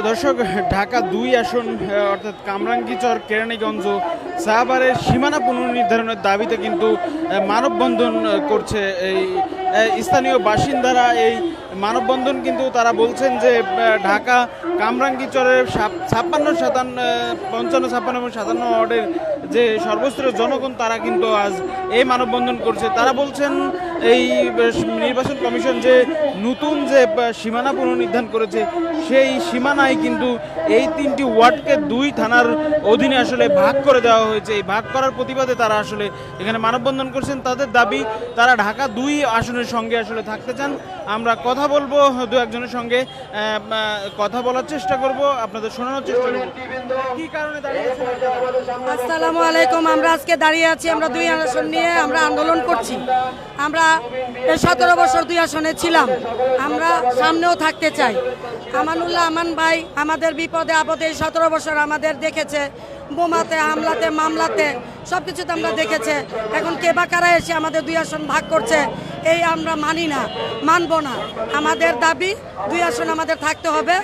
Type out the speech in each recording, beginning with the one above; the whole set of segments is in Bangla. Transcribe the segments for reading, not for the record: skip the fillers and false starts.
দর্শক, ঢাকা ২ আসন অর্থাৎ কামরাঙ্গীরচর, কেরানীগঞ্জ, সাভারের সীমানা পুনর্নির্ধারণের দাবিতে কিন্তু মানববন্ধন করছে এই স্থানীয় বাসিন্দারা। এই মানববন্ধন কিন্তু তারা বলছেন যে ঢাকা কামরাঙ্গীরচরের 55, 56 এবং 57 ওয়ার্ডের যে সর্বস্তরের জনগণ তারা কিন্তু আজ এই মানববন্ধন করছে। তারা বলছেন এই নির্বাচন কমিশন যে নতুন যে সীমানা পুনর্নির্ধারণ করেছে সেই সীমানায় কিন্তু এই 3টি ওয়ার্ডকে 2 থানার অধীনে আসলে ভাগ করে দেওয়া হয়েছে। এই ভাগ করার প্রতিবাদে তারা আসলে এখানে মানববন্ধন করছেন। তাদের দাবি তারা ঢাকা 2 আসনের সঙ্গে আসলে থাকতে চান। আমরা কথা বলবো দু একজনের সঙ্গে, কথা বলার চেষ্টা করব, আপনাদের শোনানোর চেষ্টা করব কি কারণে দাঁড়িয়েছেন। আসসালামু আলাইকুম। আমরা আজকে দাঁড়িয়ে আছি, আমরা 2 আসন নিয়ে আমরা আন্দোলন করছি। আমরা 17 বছর 2 আসনে ছিলাম, আমরা সামনেও থাকতে চাই। আমানুল্লাহ আমান ভাই আমাদের বিপদে আপদে 17 বছর আমাদের দেখেছে, বোমাতে, হামলাতে, মামলাতে, সব কিছুতে আমরা দেখেছে। এখন কে বা কারা এসে আমাদের 2 আসন ভাগ করছে, এই আমরা মানি না, মানব না। আমাদের দাবি 2 আসন আমাদের থাকতে হবে।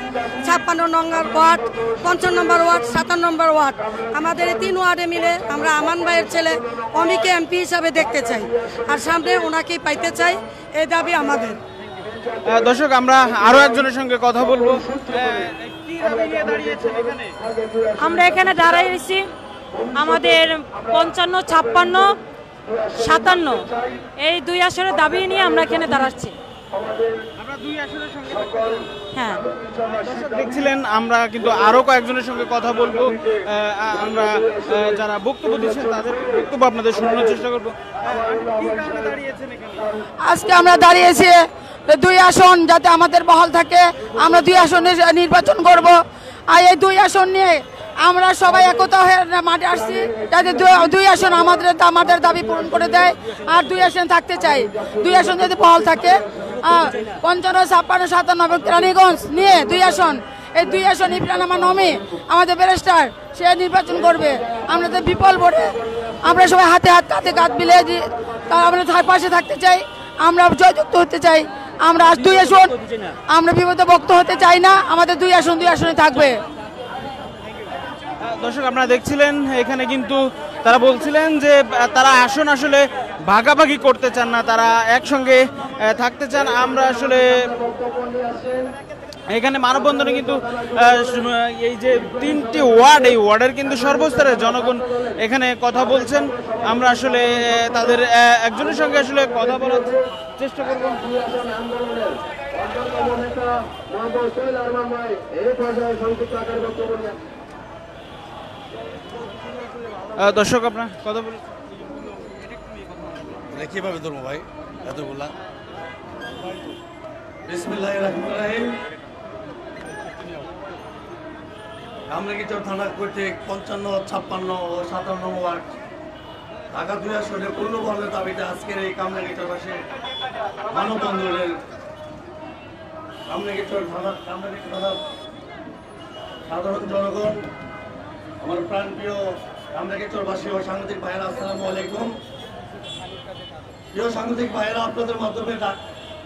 56 নম্বর ওয়ার্ড, 55 নম্বর ওয়ার্ড, 57 নম্বর ওয়ার্ড, আমাদের এই 3 ওয়ার্ডে মিলে আমরা আমান ভাইয়ের ছেলে অমিকে এমপি হিসাবে দেখতে চাই, আর সামনে ওনাকেই পাইতে চাই। এই দাবি আমাদের। দর্শক, আমরা আরো একজনের সঙ্গে কথা বলবো। আমরা এখানে দাঁড়িয়েছি আমাদের 55, 56, 57 এই 2 আসনের দাবি নিয়ে আমরা এখানে দাঁড়াচ্ছি। হ্যাঁ, দেখছিলেন আমরা কিন্তু আরো কয়েকজনের সঙ্গে কথা বলবো। আমরা যারা বক্তব্য দিচ্ছেন তাদের বক্তব্য আপনাদের শোনানোর চেষ্টা করবো। আজকে আমরা দাঁড়িয়েছি 2 আসন যাতে আমাদের বহাল থাকে, আমরা 2 আসনে নির্বাচন করব। আর এই 2 আসন নিয়ে আমরা সবাই একতা হয়ে মাঠে আসছি, যাতে 2 আসন আমাদের দাবি পূরণ করে দেয়। আর 2 আসন থাকতে চাই, 2 আসন যদি বহাল থাকে। 55, 56, 57 কেরানীগঞ্জ নিয়ে 2 আসন, এই 2 আসন ইমরান আমার নমি আমাদের ব্যারিস্টার সে নির্বাচন করবে। আমরা তো বিপুল ভোটে আমরা সবাই হাতে হাত কাঁধে কাঁধ মিলিয়ে আমরা পাশে থাকতে চাই, আমরা জয়যুক্ত হতে চাই। আমরা 2 আসন, আমরা বিপদে বক্ত হতে চাই না, আমাদের 2 আসনে থাকবে। দর্শক, আপনারা দেখছিলেন এখানে কিন্তু তারা বলছিলেন যে তারা আসন আসলে ভাগাভাগি করতে চান না, তারা একসঙ্গে থাকতে চান। আমরা আসলে এখানে মানববন্ধনে কিন্তু এই যে 3টি ওয়ার্ড, এই ওয়ার্ডের কিন্তু সর্বস্তরের জনগণ এখানে কথা বলছেন। আমরা আসলে তাদের একজনের সঙ্গে আসলে কথা বলার চেষ্টা করব। দর্শক, আপনার কথা বলুন। কিভাবে ধরবো ভাই এতগুলা? বিসমিল্লাহির রহমানির রহিম। কামরাঙ্গীরচর থানা কর্তৃক 55, 56 ও 57 ওয়ার্ড ঢাকা 2 আসনে পূর্ণবহালের দাবিতে আজকের এই কামরাঙ্গীরচরবাসী মানববন্ধনের কামরাঙ্গীরচর থানার সাধারণ জনগণ, আমার প্রাণপ্রিয় কামরাঙ্গীরচরবাসী ও সাংবাদিক ভাইয়েরা, আসসালামু আলাইকুম। প্রিয় সাংবাদিক ভাইয়েরা, আপনাদের মাধ্যমে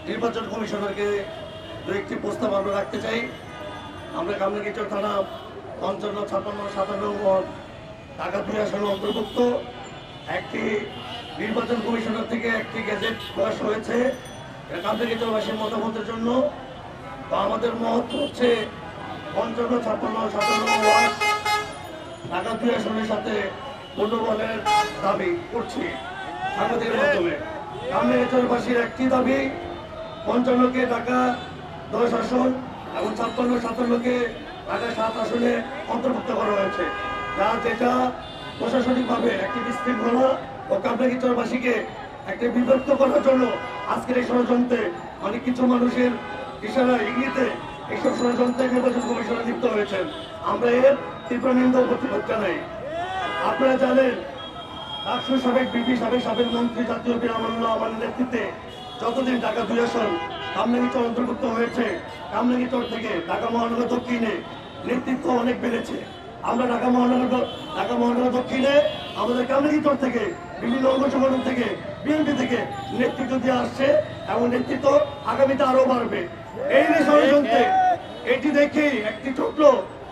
নির্বাচন কমিশনারকে 2-1টি প্রস্তাব আমরা রাখতে চাই। আমরা কামরাঙ্গীরচর থানা 55, 56, 57 ওয়ার্ড ঢাকা 2 আসনে অন্তর্ভুক্ত। একটি নির্বাচন কমিশনার থেকে একটি গেজেট প্রকাশ হয়েছে কামরাঙ্গীরচরবাসীর মতামতের জন্য। তো আমাদের মত হচ্ছে 55, 56, 57 ওয়ার্ড ঢাকা 2 আসনের সাথে পূর্ণবহালের দাবি করছি সাংবাদিকের মাধ্যমে। কামরাঙ্গীরচরবাসীর একটি দাবি, 55কে ঢাকা 10 আসন এবং 56, 57কে ঢাকা 7 আসনে অন্তর্ভুক্ত করা হয়েছে, যেটা প্রশাসনিকভাবে একটি বিশৃঙ্খলা ও কামরাঙ্গীরচরবাসীকে একটি বিভক্ত করার জন্য আজকের এই ষড়যন্ত্রে অনেক কিছু মানুষের ইশারা ইঙ্গিতে এইসব ষড়যন্ত্রে নির্বাচন কমিশনে লিপ্ত হয়েছেন। আমরা এর তীব্র নিন্দা ও প্রতিবাদ জানাই। আপনারা জানেন, ডাকসুর সাবেক বিপি, সাবেক মন্ত্রী জাতীয় বীর আমানুল্লাহ আমার নেতৃত্বে যতদিন ঢাকা 2 আসন কামরাঙ্গীরচর অন্তর্ভুক্ত হয়েছে, কামরাঙ্গীরচর থেকে ঢাকা মহানগর দক্ষিণে নেতৃত্ব অনেক বেড়েছে। আমরা ঢাকা মহানগর দক্ষিণে আমাদের কামরাঙ্গীরচর থেকে বিভিন্ন অঙ্গ সংগঠন থেকে, বিএনপি থেকে নেতৃত্ব দিয়ে আসছে এবং নেতৃত্ব আগামীতে আরো বাড়বে। এই যে ষড়যন্ত্রে, এটি দেখেই একটি ছোট্ট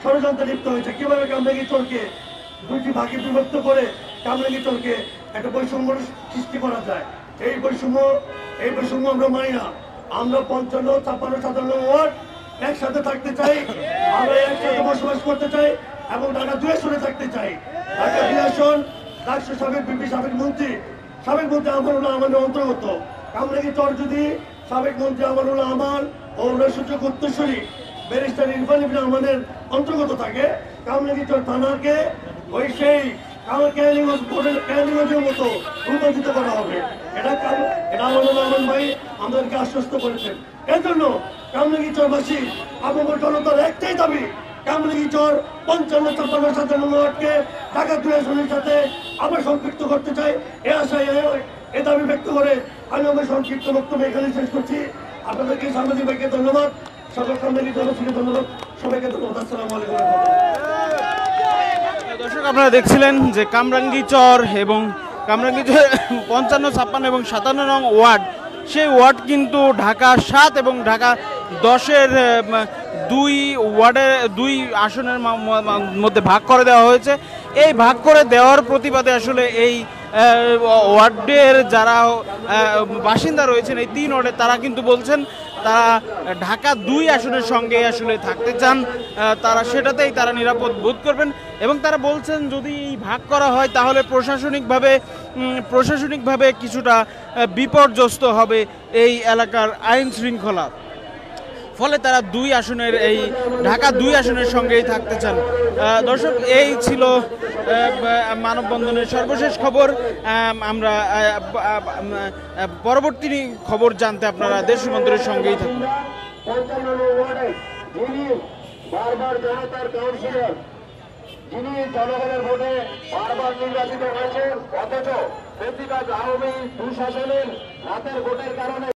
ষড়যন্ত্রে লিপ্ত হয়েছে কিভাবে কামরাঙ্গী চরকে দুইটি ভাগে বিভক্ত করে কামরাঙ্গী চরকে একটা বৈষম্য সৃষ্টি করা যায়। এই বৈষম্য আমরা মানি না। আমরা 55, 56, 57 ওয়ার্ড একসাথে থাকতে চাই, আমরা একসাথে বসবাস করতে চাই এবং ঢাকা 2 আসনে থাকতে চাই। ঢাকা 2 আসন ডাকসু সাবেক বিপি সাবেক মন্ত্রী আমানুল্লাহ আমাদের অন্তর্গত। কামরাঙ্গী চর যদি সাবেক মন্ত্রী আমানুল্লাহ আমার ও সূচক উত্তরসূরি ব্যারিস্টার ইরফান ইবনে আমাদের অন্তর্গত থাকে, কামরাঙ্গী চর থানাকে ওই সেই ক্যানিগঞ্জের মতো রূপান্তরিত করা হবে। এটা আমানুল্লাহ আমান ভাই আমাদেরকে আশ্বস্ত করেছেন। এর জন্য কামরাঙ্গী চরবাসী আপনাদের জনতার একটাই দাবি, কামরাঙ্গী চর 55, 56, 57 ওয়ার্ডকে ঢাকা 2 আসনের সাথে আমরা সম্পৃক্ত করতে চাই। এ আশায় এ দাবি ব্যক্ত করে আমি আমার সংক্ষিপ্ত বক্তব্য এখানে শেষ করছি। আপনাদেরকে সাংবাদিক ভাইকে ধন্যবাদ, সকল কামরাঙ্গী চরবাসীকে ধন্যবাদ, সবাইকে ধন্যবাদ। আসসালামু আলাইকুম। দর্শক, আপনারা দেখছিলেন যে কামরাঙ্গী চর এবং কামরাঙ্গী চর 55, 56 এবং 57 নং ওয়ার্ড, সেই ওয়ার্ড কিন্তু ঢাকা 7 এবং ঢাকা 10-এর 2 আসনের মধ্যে ভাগ করে দেওয়া হয়েছে। এই ভাগ করে দেওয়ার প্রতিবাদে আসলে এই ওয়ার্ডের যারা বাসিন্দা রয়েছেন এই 3 ওয়ার্ডে, তারা কিন্তু বলছেন তারা ঢাকা 2 আসনের সঙ্গে আসলে থাকতে চান, তারা সেটাতেই তারা নিরাপদ বোধ করবেন এবং তারা বলছেন যদি এই ভাগ করা হয় তাহলে প্রশাসনিকভাবে কিছুটা বিপর্যস্ত হবে এই এলাকার আইন শৃঙ্খলা, ফলে তারা 2 আসনের এই ঢাকা 2 আসনের সঙ্গেই থাকতে চান। দর্শক, এই ছিল মানববন্ধনের সর্বশেষ খবর। আমরা পরবর্তী খবর জানতে আপনারা দেশ রূপান্তরের সঙ্গেই থাকুন। 55 ওয়ার্ডে যিনি বারবার জনতার কাউন্সিলর, যিনি জনগণের ভোটে বারবার নির্বাচিত হয়েছেন, অথচ প্রতিবাদ আওয়ামী দুঃশাসনের রাতের ভোটের কারণে